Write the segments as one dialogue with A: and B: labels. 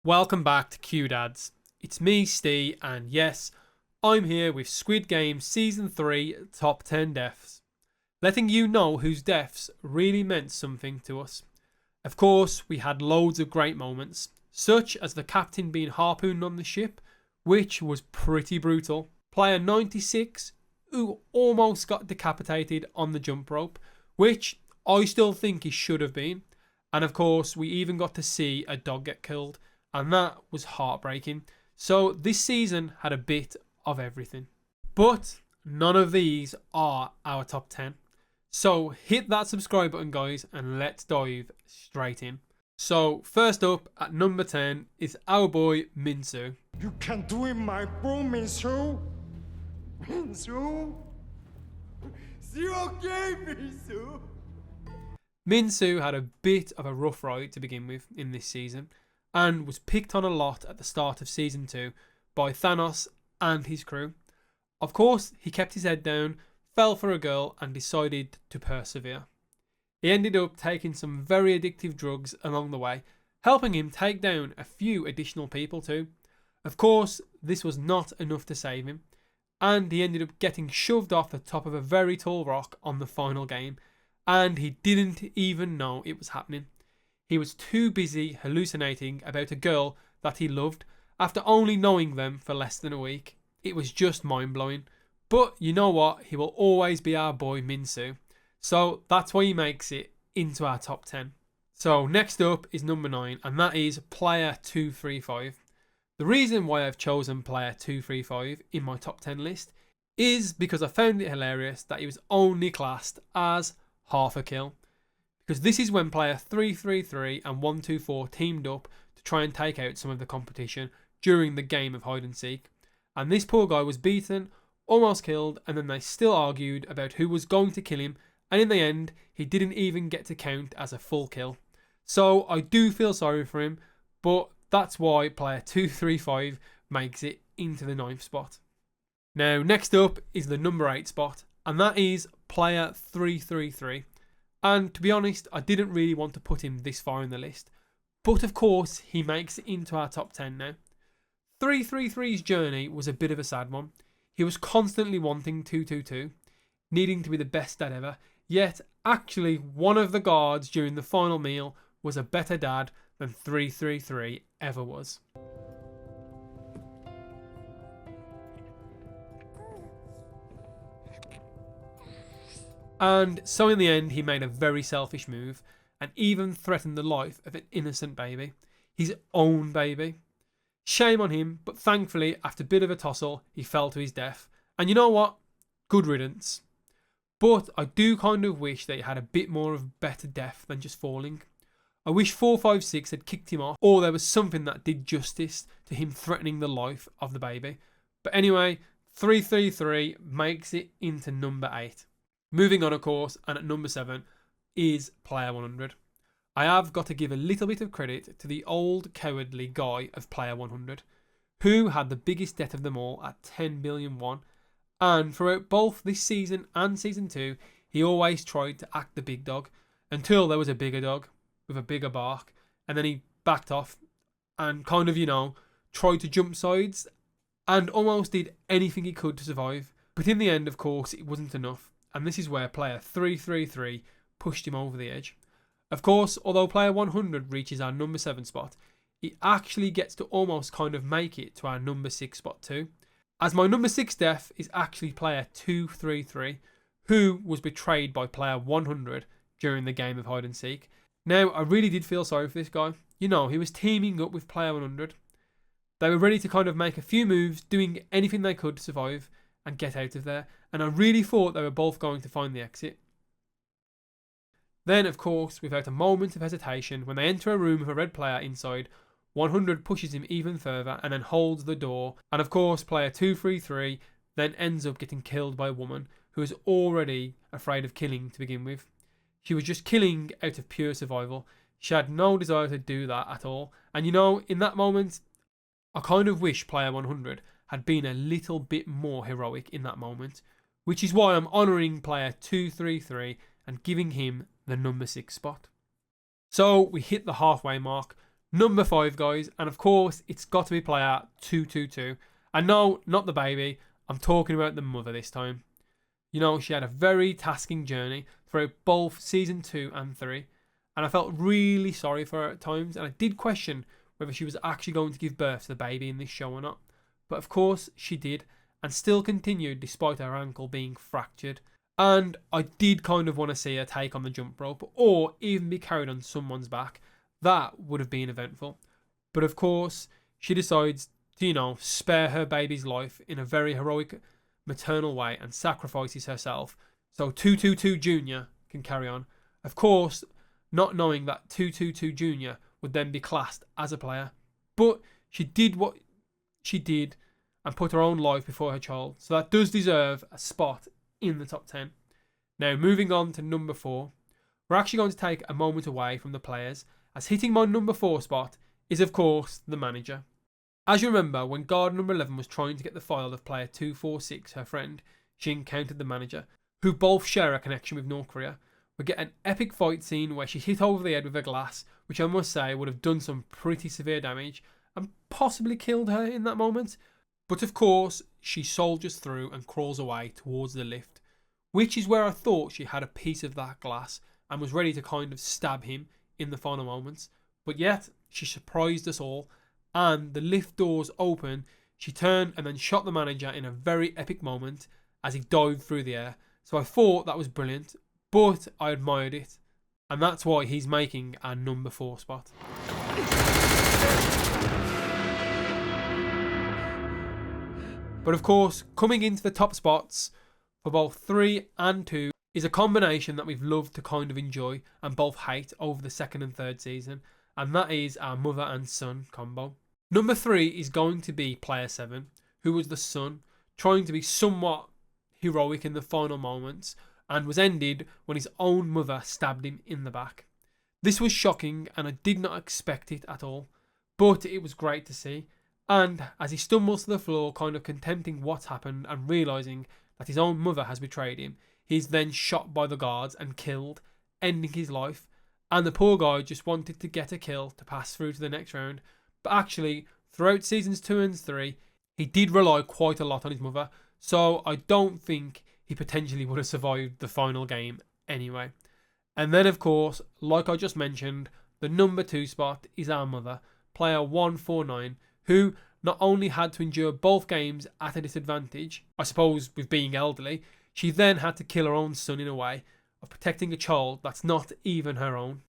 A: Welcome back to Q Dads. It's me, Steve, and yes, I'm here with Squid Game Season 3 Top 10 Deaths, letting you know whose deaths really meant something to us. Of course, we had loads of great moments, such as the captain being harpooned on the ship, which was pretty brutal. Player 96, who almost got decapitated on the jump rope, which I still think he should have been. And of course, we even got to see a dog get killed, and that was heartbreaking. So this season had a bit of everything. But none of these are our top 10. So hit that subscribe button, guys, and let's dive straight in. So first up at number 10 is our boy Minsu.
B: You can do it, my bro, Minsu. Minsu. It's okay, Minsu.
A: Minsu had a bit of a rough ride to begin with in this season, and was picked on a lot at the start of season 2 by Thanos and his crew. Of course, he kept his head down, fell for a girl, and decided to persevere. He ended up taking some very addictive drugs along the way, helping him take down a few additional people too. Of course, this was not enough to save him, and he ended up getting shoved off the top of a very tall rock on the final game, and he didn't even know it was happening. He was too busy hallucinating about a girl that he loved after only knowing them for less than a week. It was just mind-blowing. But you know what? He will always be our boy Minsu. So that's why he makes it into our top 10. So next up is number 9, and that is player 235. The reason why I've chosen player 235 in my top 10 list is because I found it hilarious that he was only classed as half a kill. Because this is when player 333 and 124 teamed up to try and take out some of the competition during the game of hide and seek. And this poor guy was beaten, almost killed, and then they still argued about who was going to kill him, and in the end, he didn't even get to count as a full kill. So I do feel sorry for him, but that's why player 235 makes it into the 9th spot. Now, next up is the number 8 spot, and that is player 333. And to be honest, I didn't really want to put him this far in the list, but of course, he makes it into our top 10 now. 333's journey was a bit of a sad one. He was constantly wanting 222, needing to be the best dad ever, yet actually one of the guards during the final meal was a better dad than 333 ever was. And so in the end, he made a very selfish move and even threatened the life of an innocent baby, his own baby. Shame on him, but thankfully, after a bit of a tussle, he fell to his death. And you know what? Good riddance. But I do kind of wish that he had a bit more of better death than just falling. I wish 456 had kicked him off, or there was something that did justice to him threatening the life of the baby. But anyway, 333 makes it into number 8. Moving on, of course, and at number 7 is player 100. I have got to give a little bit of credit to the old cowardly guy of player 100, who had the biggest debt of them all at 10 billion won, and throughout both this season and season 2, he always tried to act the big dog until there was a bigger dog with a bigger bark, and then he backed off and kind of, tried to jump sides and almost did anything he could to survive. But in the end, of course, it wasn't enough, and this is where player 333 pushed him over the edge. Of course, although player 100 reaches our number 7 spot, he actually gets to almost kind of make it to our number 6 spot too, as my number 6 death is actually player 233, who was betrayed by player 100 during the game of hide and seek. Now, I really did feel sorry for this guy. He was teaming up with player 100. They were ready to kind of make a few moves, doing anything they could to survive and get out of there, and I really thought they were both going to find the exit. Then, of course, without a moment of hesitation, when they enter a room with a red player inside, 100 pushes him even further and then holds the door. And of course, player 233 then ends up getting killed by a woman who is already afraid of killing to begin with. She was just killing out of pure survival. She had no desire to do that at all. And in that moment, I kind of wish player 100 had been a little bit more heroic in that moment, which is why I'm honouring player 233 and giving him the number 6 spot. So we hit the halfway mark. Number 5, guys, and of course, it's got to be player 222. And no, not the baby. I'm talking about the mother this time. You know, she had a very tasking journey throughout both season 2 and 3, and I felt really sorry for her at times, and I did question whether she was actually going to give birth to the baby in this show or not. But of course, she did, and still continued despite her ankle being fractured. And I did kind of want to see her take on the jump rope, or even be carried on someone's back. That would have been eventful. But of course, she decides to, spare her baby's life in a very heroic maternal way and sacrifices herself so 222 Junior can carry on. Of course, not knowing that 222 Junior would then be classed as a player. But she did what she did and put her own life before her child. So that does deserve a spot in the top 10. Now, moving on to number 4. We're actually going to take a moment away from the players, as hitting my number 4 spot is, of course, the manager. As you remember, when guard number 11 was trying to get the file of player 246, her friend, she encountered the manager, who both share a connection with North Korea. We get an epic fight scene where she hit over the head with a glass, which I must say would have done some pretty severe damage and possibly killed her in that moment. But of course, she soldiers through and crawls away towards the lift, which is where I thought she had a piece of that glass and was ready to kind of stab him in the final moments. But yet, she surprised us all, and the lift doors open. She turned and then shot the manager in a very epic moment as he dived through the air. So I thought that was brilliant, but I admired it, and that's why he's making our number 4 spot. But of course, coming into the top spots for both 3 and 2 is a combination that we've loved to kind of enjoy and both hate over the 2nd and 3rd season, and that is our mother and son combo. Number 3 is going to be player 7, who was the son, trying to be somewhat heroic in the final moments, and was ended when his own mother stabbed him in the back. This was shocking, and I did not expect it at all, but it was great to see. And as he stumbles to the floor, kind of contempting what's happened and realising that his own mother has betrayed him, he's then shot by the guards and killed, ending his life. And the poor guy just wanted to get a kill to pass through to the next round. But actually, throughout seasons 2 and 3, he did rely quite a lot on his mother, so I don't think he potentially would have survived the final game anyway. And then, of course, like I just mentioned, the number 2 spot is our mother, player 149, who not only had to endure both games at a disadvantage, I suppose with being elderly, she then had to kill her own son in a way of protecting a child that's not even her own,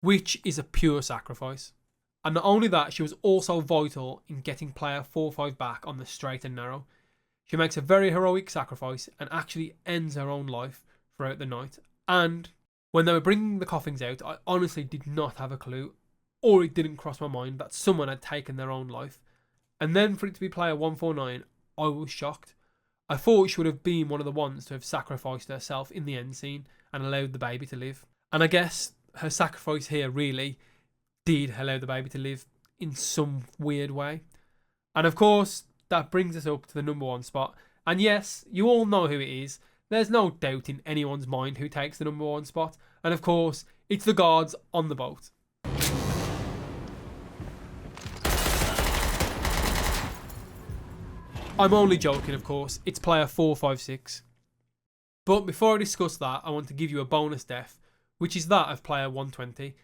A: which is a pure sacrifice. And not only that, she was also vital in getting player 45 back on the straight and narrow. She makes a very heroic sacrifice and actually ends her own life throughout the night. And when they were bringing the coffins out, I honestly did not have a clue, or it didn't cross my mind that someone had taken their own life. And then for it to be player 149, I was shocked. I thought she would have been one of the ones to have sacrificed herself in the end scene and allowed the baby to live. And I guess her sacrifice here really did allow the baby to live in some weird way. And of course, that brings us up to the number 1 spot. And yes, you all know who it is. There's no doubt in anyone's mind who takes the number 1 spot. And of course, it's the guards on the boat. I'm only joking, of course. It's player 456. But before I discuss that, I want to give you a bonus death, which is that of player 120.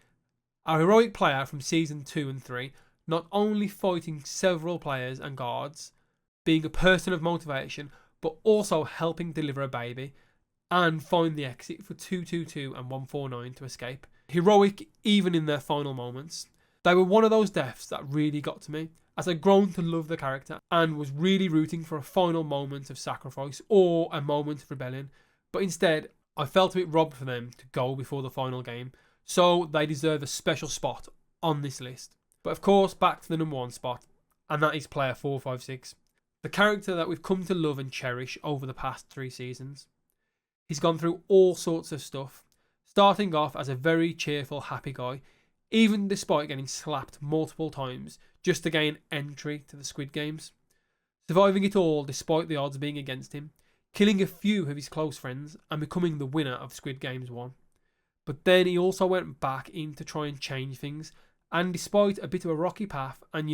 A: Our heroic player from season 2 and 3, not only fighting several players and guards, being a person of motivation, but also helping deliver a baby and find the exit for 222 and 149 to escape. Heroic even in their final moments. They were one of those deaths that really got to me, as I'd grown to love the character and was really rooting for a final moment of sacrifice or a moment of rebellion. But instead, I felt a bit robbed for them to go before the final game, so they deserve a special spot on this list. But of course, back to the number 1 spot, and that is player 456. The character that we've come to love and cherish over the past 3 seasons. He's gone through all sorts of stuff, starting off as a very cheerful, happy guy, even despite getting slapped multiple times just to gain entry to the Squid Games. Surviving it all despite the odds being against him, killing a few of his close friends and becoming the winner of Squid Games 1. But then he also went back in to try and change things, And despite a bit of a rocky path and,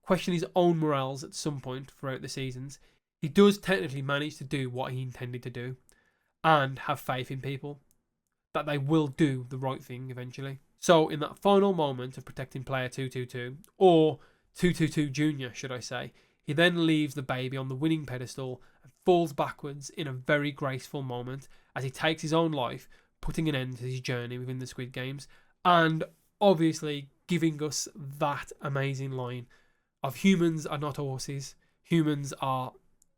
A: question his own morals at some point throughout the seasons, he does technically manage to do what he intended to do and have faith in people that they will do the right thing eventually. So in that final moment of protecting player 222, or 222 Junior should I say, he then leaves the baby on the winning pedestal and falls backwards in a very graceful moment as he takes his own life, putting an end to his journey within the Squid Games, and obviously giving us that amazing line of humans are not horses, humans are,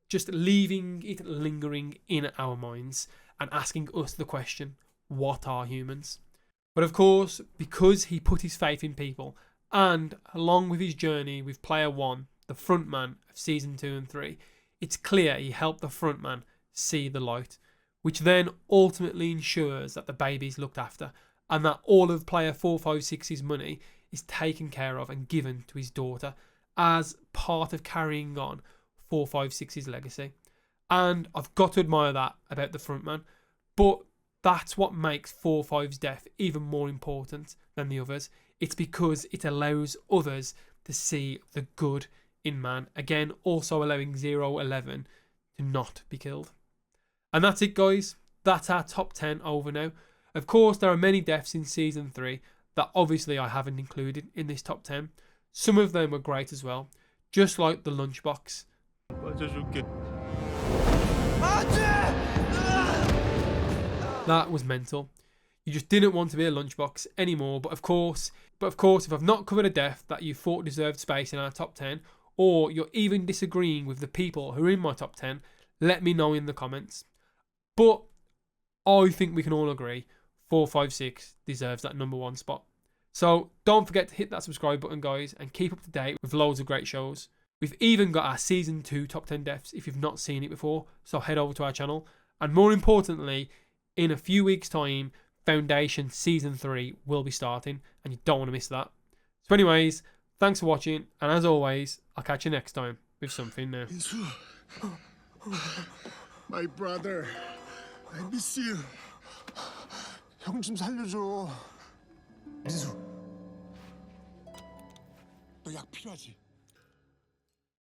A: just leaving it lingering in our minds and asking us the question, what are humans? But of course, because he put his faith in people, and along with his journey with player 1, the frontman of season 2 and 3, it's clear he helped the frontman see the light, which then ultimately ensures that the baby is looked after and that all of player 456's money is taken care of and given to his daughter as part of carrying on 456's legacy. And I've got to admire that about the frontman, but that's what makes 45's death even more important than the others. It's because it allows others to see the good in man. Again, also allowing 011 to not be killed. And that's it, guys. That's our top 10 over now. Of course, there are many deaths in season 3 that obviously I haven't included in this top 10. Some of them were great as well, just like the lunchbox. That was mental. You just didn't want to be a lunchbox anymore. But of course, if I've not covered a death that you thought deserved space in our top 10, or you're even disagreeing with the people who are in my top 10, let me know in the comments. But I think we can all agree 456 deserves that number 1 spot. So don't forget to hit that subscribe button, guys, and keep up to date with loads of great shows. We've even got our season 2 top 10 deaths if you've not seen it before, so head over to our channel. And more importantly, in a few weeks' time, Foundation season 3 will be starting, and you don't want to miss that. So anyways, thanks for watching, and as always, I'll catch you next time with something new.
B: My brother, I miss you. 형 좀 살려줘. 민수, 너 약 필요하지?